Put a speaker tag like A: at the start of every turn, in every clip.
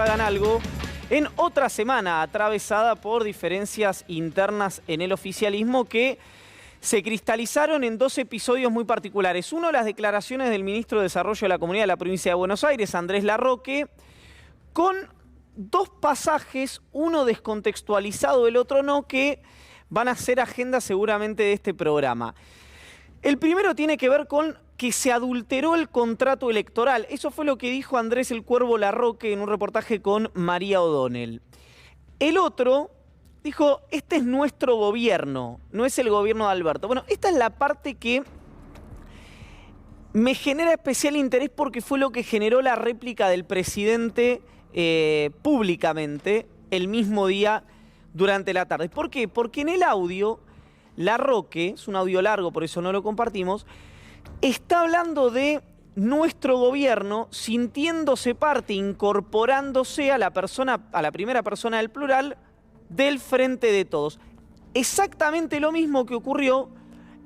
A: hagan algo en otra semana atravesada por diferencias internas en el oficialismo que se cristalizaron en dos episodios muy particulares. Uno, las declaraciones del ministro de Desarrollo de la Comunidad de la Provincia de Buenos Aires, Andrés Larroque, con dos pasajes, uno descontextualizado, el otro no, que van a ser agenda seguramente de este programa. El primero tiene que ver con que se adulteró el contrato electoral. Eso fue lo que dijo Andrés el Cuervo Larroque en un reportaje con María O'Donnell. El otro dijo, este es nuestro gobierno, no es el gobierno de Alberto. Bueno, esta es la parte que me genera especial interés porque fue lo que generó la réplica del presidente públicamente el mismo día durante la tarde. ¿Por qué? Porque en el audio, Larroque, es un audio largo, por eso no lo compartimos, está hablando de nuestro gobierno sintiéndose parte, incorporándose a la primera persona del plural del Frente de Todos. Exactamente lo mismo que ocurrió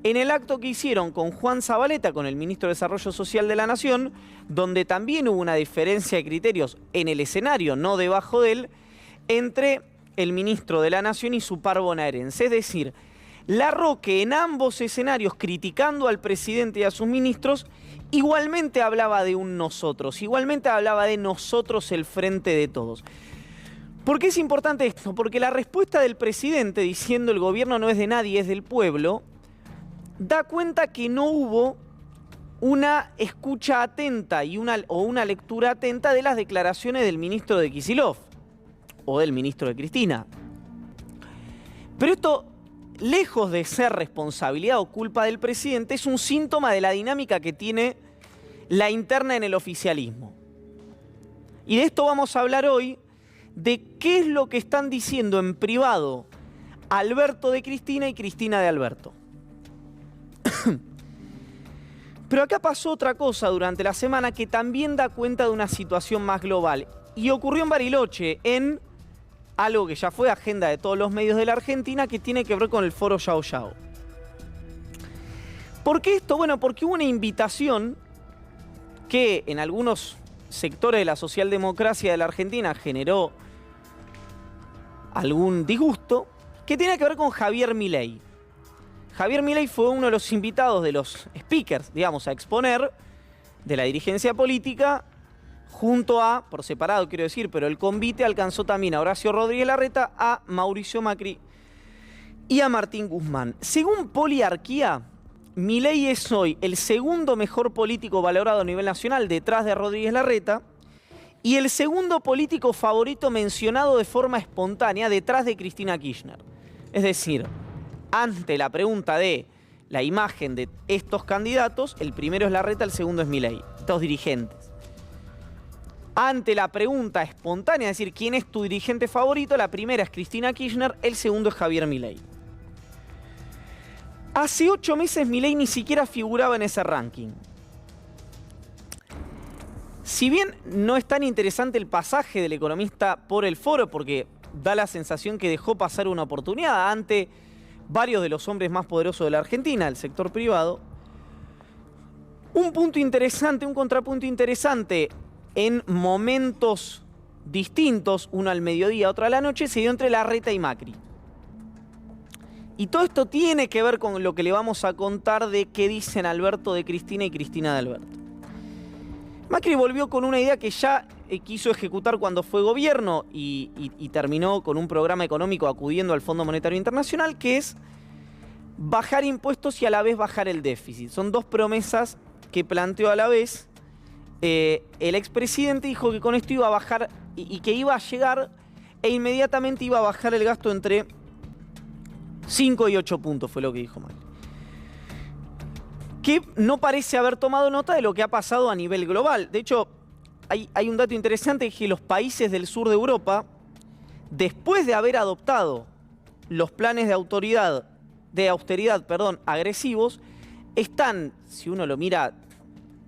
A: en el acto que hicieron con Juan Zabaleta, con el ministro de Desarrollo Social de la Nación, donde también hubo una diferencia de criterios en el escenario, no debajo de él, entre el ministro de la Nación y su par bonaerense. Es decir, Larroque en ambos escenarios, criticando al presidente y a sus ministros, igualmente hablaba de un nosotros, igualmente hablaba de nosotros el Frente de Todos. ¿Por qué es importante esto? Porque la respuesta del presidente diciendo el gobierno no es de nadie, es del pueblo, da cuenta que no hubo una escucha atenta o una lectura atenta de las declaraciones del ministro de Kicillof o del ministro de Cristina. Pero esto, lejos de ser responsabilidad o culpa del presidente, es un síntoma de la dinámica que tiene la interna en el oficialismo. Y de esto vamos a hablar hoy, de qué es lo que están diciendo en privado Alberto de Cristina y Cristina de Alberto. Pero acá pasó otra cosa durante la semana que también da cuenta de una situación más global. Y ocurrió en Bariloche, en algo que ya fue agenda de todos los medios de la Argentina, que tiene que ver con el foro Yao Yao. ¿Por qué esto? Bueno, porque hubo una invitación que en algunos sectores de la socialdemocracia de la Argentina generó algún disgusto, que tiene que ver con Javier Milei. Javier Milei fue uno de los invitados, de los speakers, digamos, a exponer de la dirigencia política, junto a, por separado quiero decir, pero el convite alcanzó también a Horacio Rodríguez Larreta, a Mauricio Macri y a Martín Guzmán. Según Poliarquía, Milei es hoy el segundo mejor político valorado a nivel nacional detrás de Rodríguez Larreta y el segundo político favorito mencionado de forma espontánea detrás de Cristina Kirchner. Es decir, ante la pregunta de la imagen de estos candidatos, el primero es Larreta, el segundo es Milei, dos dirigentes. Ante la pregunta espontánea, es decir, ¿quién es tu dirigente favorito? La primera es Cristina Kirchner, el segundo es Javier Milei. Hace 8 meses Milei ni siquiera figuraba en ese ranking. Si bien no es tan interesante el pasaje del economista por el foro, porque da la sensación que dejó pasar una oportunidad ante varios de los hombres más poderosos de la Argentina, el sector privado, un punto interesante, un contrapunto interesante en momentos distintos, uno al mediodía, otro a la noche, se dio entre Larreta y Macri. Y todo esto tiene que ver con lo que le vamos a contar de qué dicen Alberto de Cristina y Cristina de Alberto. Macri volvió con una idea que ya quiso ejecutar cuando fue gobierno y terminó con un programa económico acudiendo al Fondo Monetario Internacional, que es bajar impuestos y a la vez bajar el déficit. Son dos promesas que planteó a la vez. El expresidente dijo que con esto iba a bajar y que iba a llegar e inmediatamente iba a bajar el gasto entre 5 y 8 puntos, fue lo que dijo Macri. Que no parece haber tomado nota de lo que ha pasado a nivel global. De hecho, hay un dato interesante, que los países del sur de Europa, después de haber adoptado los planes de austeridad, agresivos, están, si uno lo mira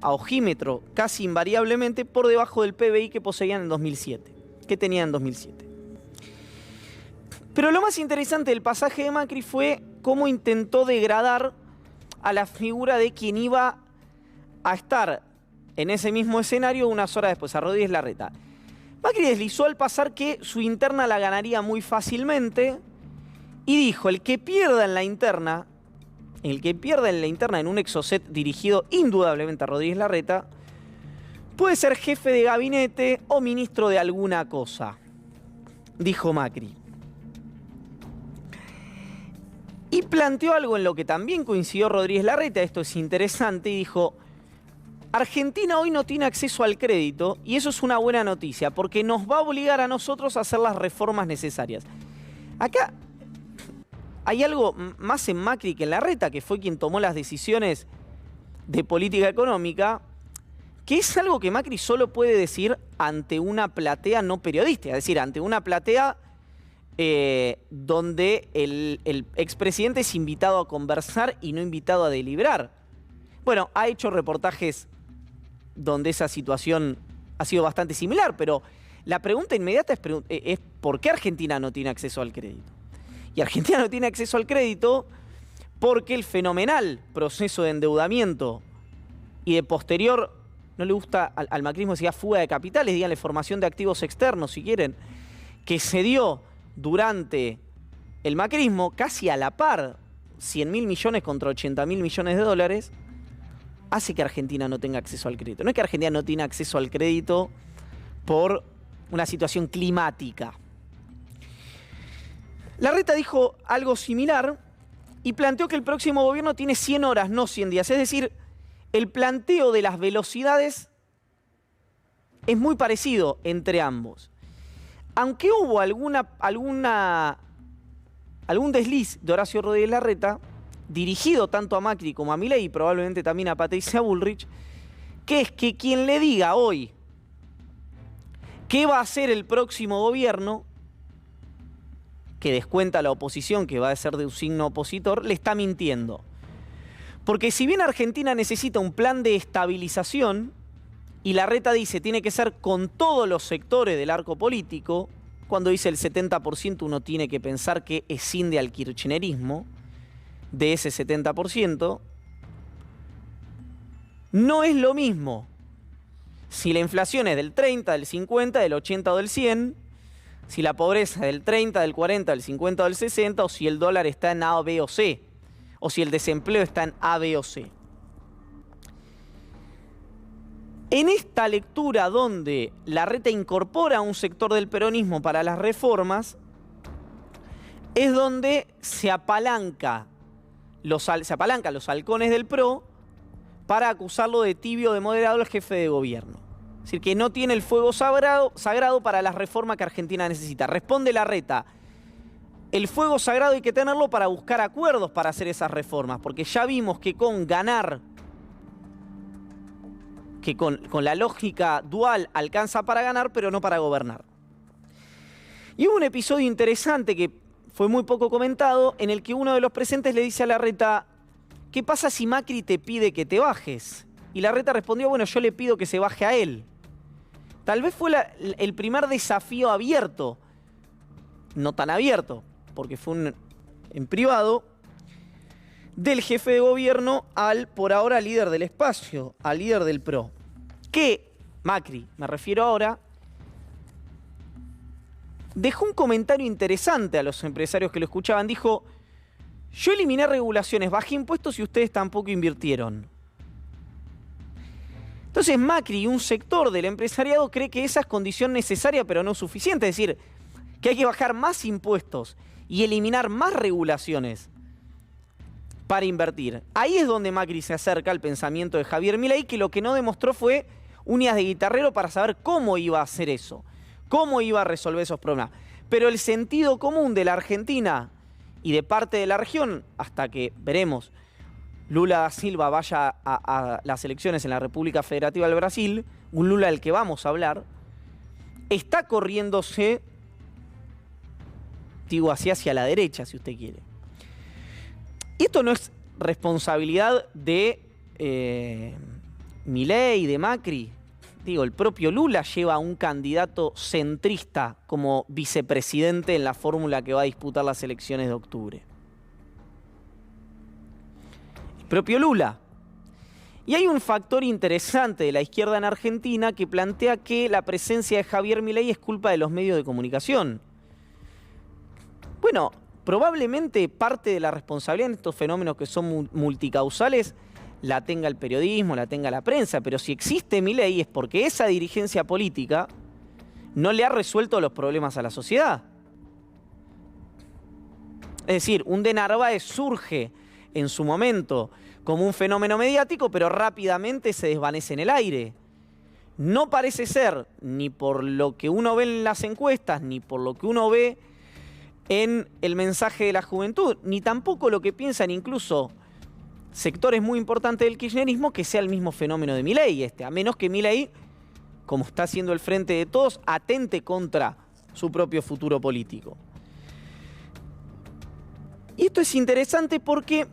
A: a ojímetro, casi invariablemente por debajo del PBI que poseían en 2007, que tenían en 2007. Pero lo más interesante del pasaje de Macri fue cómo intentó degradar a la figura de quien iba a estar en ese mismo escenario unas horas después, a Rodríguez Larreta. Macri deslizó al pasar que su interna la ganaría muy fácilmente y dijo, el que pierda en la interna en un exocet dirigido indudablemente a Rodríguez Larreta, puede ser jefe de gabinete o ministro de alguna cosa, dijo Macri. Y planteó algo en lo que también coincidió Rodríguez Larreta, esto es interesante, y dijo, Argentina hoy no tiene acceso al crédito y eso es una buena noticia porque nos va a obligar a nosotros a hacer las reformas necesarias. Acá hay algo más en Macri que en Larreta, que fue quien tomó las decisiones de política económica, que es algo que Macri solo puede decir ante una platea no periodística, es decir, ante una platea donde el expresidente es invitado a conversar y no invitado a deliberar. Bueno, ha hecho reportajes donde esa situación ha sido bastante similar, pero la pregunta inmediata es ¿por qué Argentina no tiene acceso al crédito? Y Argentina no tiene acceso al crédito porque el fenomenal proceso de endeudamiento y de posterior, no le gusta al macrismo decir fuga de capitales, díganle formación de activos externos si quieren, que se dio durante el macrismo casi a la par, 100.000 millones contra 80.000 millones de dólares, hace que Argentina no tenga acceso al crédito. No es que Argentina no tiene acceso al crédito por una situación climática. Larreta dijo algo similar y planteó que el próximo gobierno tiene 100 horas, no 100 días. Es decir, el planteo de las velocidades es muy parecido entre ambos. Aunque hubo algún desliz de Horacio Rodríguez Larreta, dirigido tanto a Macri como a Milei y probablemente también a Patricia Bullrich, que es que quien le diga hoy qué va a hacer el próximo gobierno, que descuenta a la oposición, que va a ser de un signo opositor, le está mintiendo. Porque si bien Argentina necesita un plan de estabilización, y Larreta dice tiene que ser con todos los sectores del arco político, cuando dice el 70% uno tiene que pensar que escinde al kirchnerismo, de ese 70%, no es lo mismo si la inflación es del 30, del 50, del 80 o del 100, si la pobreza es del 30, del 40, del 50 o del 60, o si el dólar está en A, B o C, o si el desempleo está en A, B o C. En esta lectura donde Larreta incorpora a un sector del peronismo para las reformas, es donde se apalancan los halcones del PRO para acusarlo de tibio, de moderado al jefe de gobierno. Es decir, que no tiene el fuego sagrado para las reformas que Argentina necesita. Responde Larreta, el fuego sagrado hay que tenerlo para buscar acuerdos para hacer esas reformas, porque ya vimos que con ganar, que con la lógica dual alcanza para ganar, pero no para gobernar. Y hubo un episodio interesante que fue muy poco comentado, en el que uno de los presentes le dice a Larreta, ¿qué pasa si Macri te pide que te bajes? Y Larreta respondió, bueno, yo le pido que se baje a él. Tal vez fue el primer desafío abierto, no tan abierto, porque fue en privado, del jefe de gobierno al, por ahora, líder del espacio, al líder del PRO. Que Macri, me refiero ahora, dejó un comentario interesante a los empresarios que lo escuchaban. Dijo, yo eliminé regulaciones, bajé impuestos y ustedes tampoco invirtieron. Entonces Macri y un sector del empresariado cree que esa es condición necesaria pero no suficiente. Es decir, que hay que bajar más impuestos y eliminar más regulaciones para invertir. Ahí es donde Macri se acerca al pensamiento de Javier Milei, que lo que no demostró fue uñas de guitarrero para saber cómo iba a hacer eso, cómo iba a resolver esos problemas. Pero el sentido común de la Argentina y de parte de la región, hasta que veremos Lula da Silva vaya a las elecciones en la República Federativa del Brasil, un Lula del que vamos a hablar, está corriéndose, digo, hacia la derecha, si usted quiere. Y esto no es responsabilidad de Milei, de Macri. Digo, el propio Lula lleva a un candidato centrista como vicepresidente en la fórmula que va a disputar las elecciones de octubre. El propio Lula. Y hay un factor interesante de la izquierda en Argentina que plantea que la presencia de Javier Milei es culpa de los medios de comunicación. Bueno, probablemente parte de la responsabilidad en estos fenómenos que son multicausales la tenga el periodismo, la tenga la prensa, pero si existe Milei es porque esa dirigencia política no le ha resuelto los problemas a la sociedad. Es decir, un de Narváez surge en su momento como un fenómeno mediático, pero rápidamente se desvanece en el aire. No parece ser, ni por lo que uno ve en las encuestas, ni por lo que uno ve en el mensaje de la juventud, ni tampoco lo que piensan incluso sectores muy importantes del kirchnerismo, que sea el mismo fenómeno de Milei a menos que Milei, como está haciendo el Frente de Todos, atente contra su propio futuro político. Y esto es interesante porque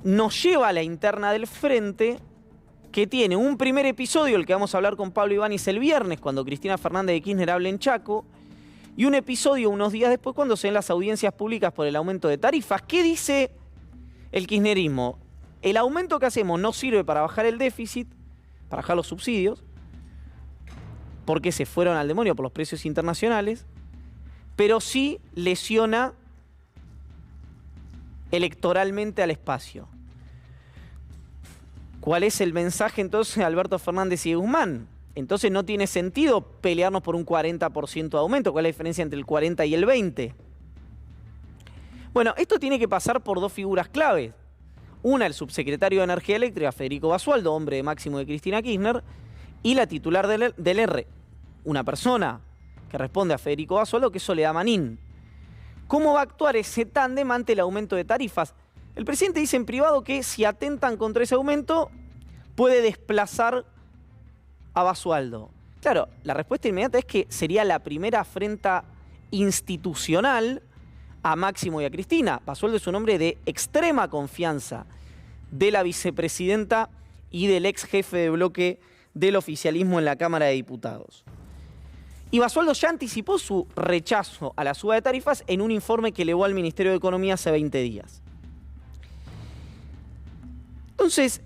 A: nos lleva a la interna del Frente, que tiene un primer episodio, el que vamos a hablar con Pablo Ibáñez el viernes, cuando Cristina Fernández de Kirchner habla en Chaco, y un episodio unos días después cuando se den las audiencias públicas por el aumento de tarifas. ¿Qué dice el kirchnerismo? El aumento que hacemos no sirve para bajar el déficit, para bajar los subsidios, porque se fueron al demonio por los precios internacionales, pero sí lesiona electoralmente al espacio. ¿Cuál es el mensaje entonces de Alberto Fernández y de Guzmán? Entonces no tiene sentido pelearnos por un 40% de aumento. ¿Cuál es la diferencia entre el 40 y el 20? Bueno, esto tiene que pasar por dos figuras claves. Una, el subsecretario de Energía Eléctrica, Federico Basualdo, hombre máximo de Cristina Kirchner, y la titular del R, una persona que responde a Federico Basualdo, que es Soledad Manin. ¿Cómo va a actuar ese tándem ante el aumento de tarifas? El presidente dice en privado que si atentan contra ese aumento, puede desplazar a Basualdo. Claro, la respuesta inmediata es que sería la primera afrenta institucional a Máximo y a Cristina. Basualdo es un hombre de extrema confianza de la vicepresidenta y del ex jefe de bloque del oficialismo en la Cámara de Diputados. Y Basualdo ya anticipó su rechazo a la suba de tarifas en un informe que elevó al Ministerio de Economía hace 20 días. Entonces,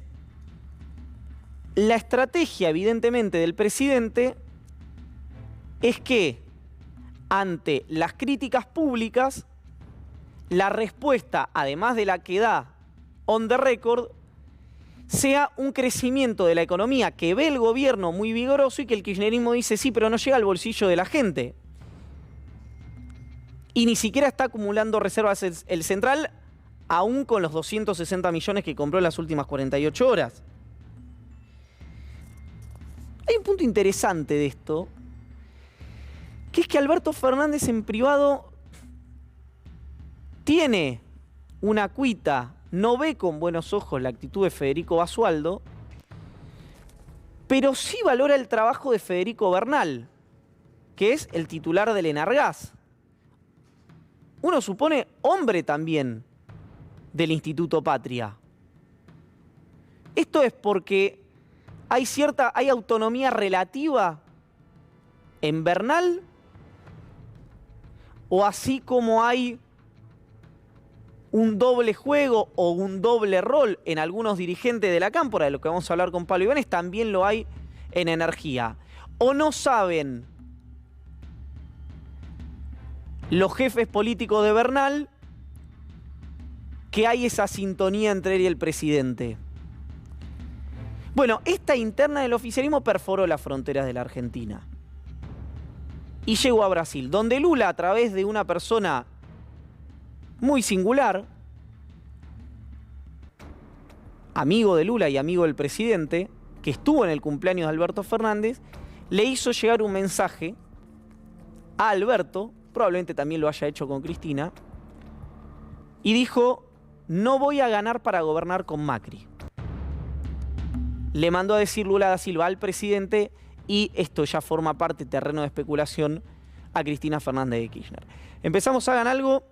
A: la estrategia, evidentemente, del presidente es que, ante las críticas públicas, la respuesta, además de la que da on the record, sea un crecimiento de la economía que ve el gobierno muy vigoroso y que el kirchnerismo dice sí, pero no llega al bolsillo de la gente. Y ni siquiera está acumulando reservas el central, aún con los 260 millones que compró en las últimas 48 horas. Hay un punto interesante de esto, que es que Alberto Fernández en privado tiene una cuita, no ve con buenos ojos la actitud de Federico Basualdo, pero sí valora el trabajo de Federico Bernal, que es el titular del Enargás. Uno supone hombre también del Instituto Patria. Esto es porque hay autonomía relativa en Bernal, o así como hay un doble juego o un doble rol en algunos dirigentes de la Cámpora, de lo que vamos a hablar con Pablo Ibáñez, también lo hay en energía. O no saben los jefes políticos de Bernal que hay esa sintonía entre él y el presidente. Bueno, esta interna del oficialismo perforó las fronteras de la Argentina y llegó a Brasil, donde Lula, a través de una persona muy singular, amigo de Lula y amigo del presidente, que estuvo en el cumpleaños de Alberto Fernández, le hizo llegar un mensaje a Alberto, probablemente también lo haya hecho con Cristina, y dijo: no voy a ganar para gobernar con Macri. Le mandó a decir Lula da Silva al presidente, y esto ya forma parte, terreno de especulación, a Cristina Fernández de Kirchner. Empezamos, hagan algo.